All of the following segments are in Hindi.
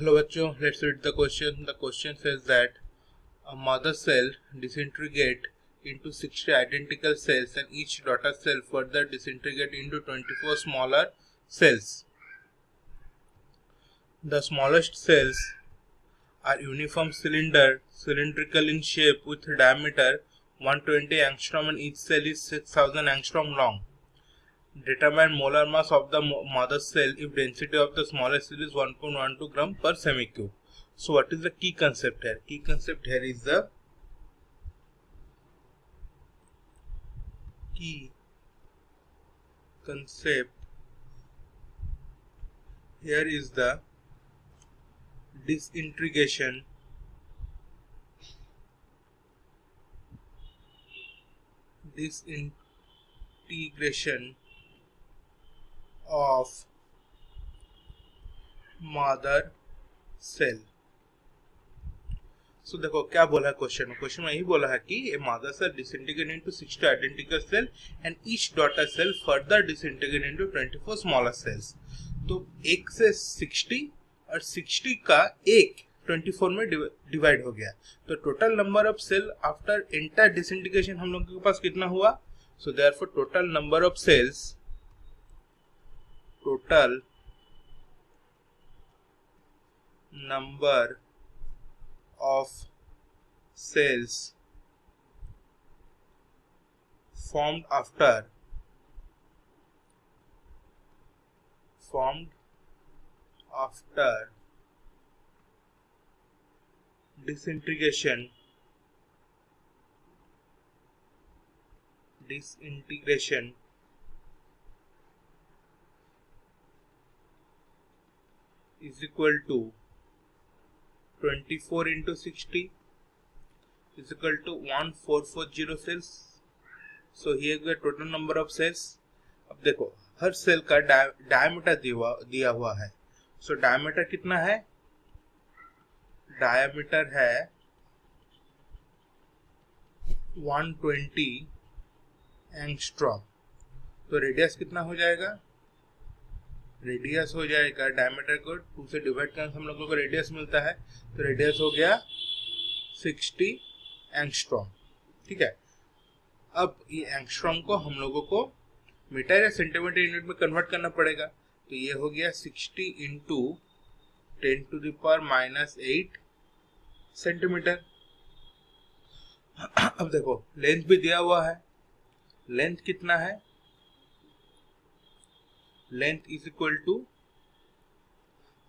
Hello bachcho, let's read the question. The question says that a mother cell disintegrate into 60 identical cells and each daughter cell further disintegrate into 24 smaller cells. The smallest cells are uniform cylindrical in shape with diameter 120 angstrom and each cell is 6000 angstrom long. Determine molar mass of the mother cell if density of the smallest cell is 1.12 gram per semi-cube. So what is the key concept here? Key concept here is the key concept here is the disintegration of mother cell. So देखो क्या बोला है क्वेश्चन में यही बोला है कि a mother cell disintegrate into 60 identical cell and each daughter cell further disintegrate into 24 smaller cells. तो एक से 60 और 60 का एक 24 में डिवाइड हो गया, तो total number of cell after entire disintegration हम लोगों के पास कितना हुआ? So therefore total number of cells formed after disintegration is equal to 24 into 60 is equal to 1440 cells. So here the total number of cells. अब देखो हर सेल का डायमीटर दिया हुआ है. सो डायमीटर कितना है? डायमीटर है 120 एंगस्ट्रॉम. तो रेडियस कितना हो जाएगा? रेडियस हो जाएगा, डायमीटर को 2 से डिवाइड करने से हम लोगों को रेडियस मिलता है, तो रेडियस हो गया 60 एंगस्ट्रॉम. ठीक है. अब ये एंगस्ट्रॉम को हम लोगों को मीटर या सेंटीमीटर यूनिट में कन्वर्ट करना पड़ेगा, तो ये हो गया 60 into 10 to the power -8 centimetre. अब देखो लेंथ भी दिया हुआ है. लेंथ कितना है? Length is equal to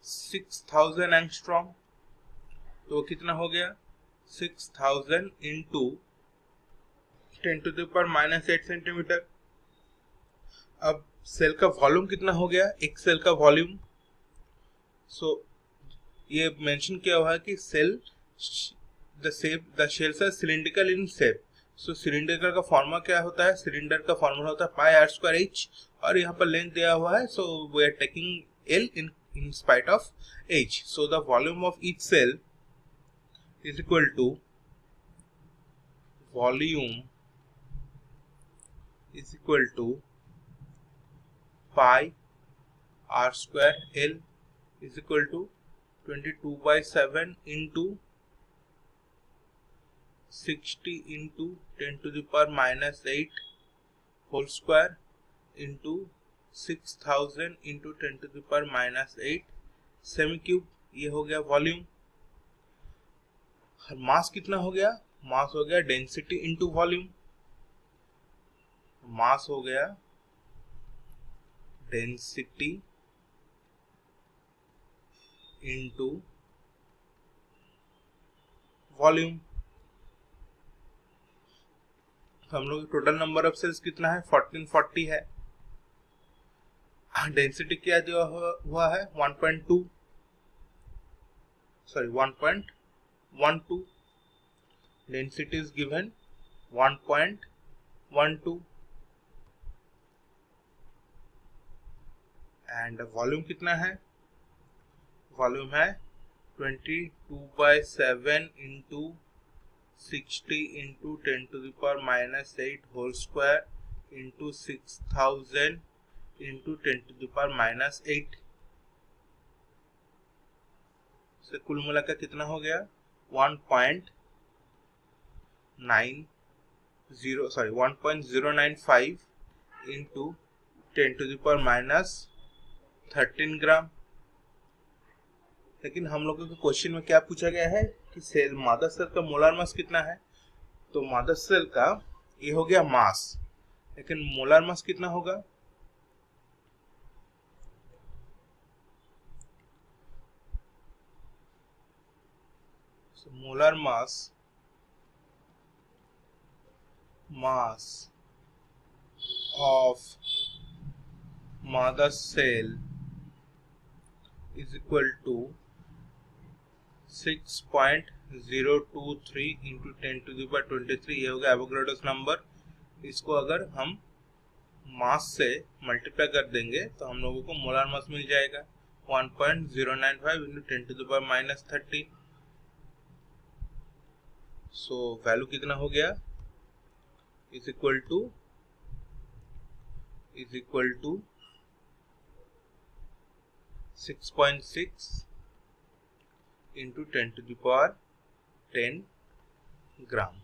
6000 angstrom. तो कितना हो गया? 6000 into 10 to the power -8 centimetre. अब सेल का वॉल्यूम कितना हो गया? एक सेल का वॉल्यूम. सो ये मेंशन किया हुआ है कि cell the cells are cylindrical in shape. So cylinder का फॉर्मूला क्या होता है? सिलिंडर का फॉर्मूला होता है पाई आर स्क्वायर एच, और यहाँ पर लेंथ दिया हुआ है, so we are taking L in spite of H. So the volume of each cell is equal to volume is equal to pi r square L is equal to 22/7 into 60 into 10 to the power -8 whole square into 6000 into 10 to the power -8 semi cube. ये हो गया वॉल्यूम. मास कितना हो गया? मास हो गया डेंसिटी इंटू वॉल्यूम. मास हो गया डेंसिटी इंटू वॉल्यूम. हम लोग टोटल नंबर ऑफ सेल्स कितना है? 1440 है. डेंसिटी क्या दिया हुआ है? 1.2 sorry 1.12. Density is given 1.12 and volume कितना है? वॉल्यूम है 22/7 into 60 into 10 to the power -8 whole square into 6000 into 10 to the power -8. से कुल मिलाकर कितना हो गया 1.095 इंटू 10⁻13 ग्राम। लेकिन हम लोगों के क्वेश्चन में क्या पूछा गया है कि सेल मादर सेल का मोलार मास कितना है, तो मादर सेल का ये हो गया मास, लेकिन मोलार मास कितना होगा, molar mass of mother cell is equal to 6.023 into 10⁻23। ये हो गया एवोगाड्रोस नंबर। इसको अगर हम मास से मल्टीप्लाई कर देंगे तो हम लोगों को मोलार मास मिल जाएगा 1.095 इंटू 10⁻13। सो वैल्यू कितना हो गया is equal to 6.6 into 10⁻10 gram.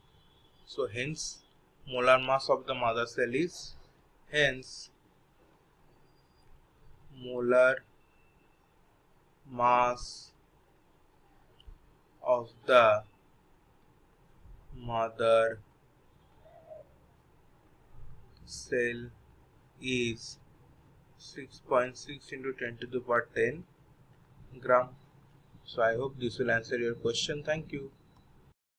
So hence molar mass of the mother cell is molar mass of the mother cell is 6.6 into 10⁻10 gram. So I hope this will answer your question. Thank you.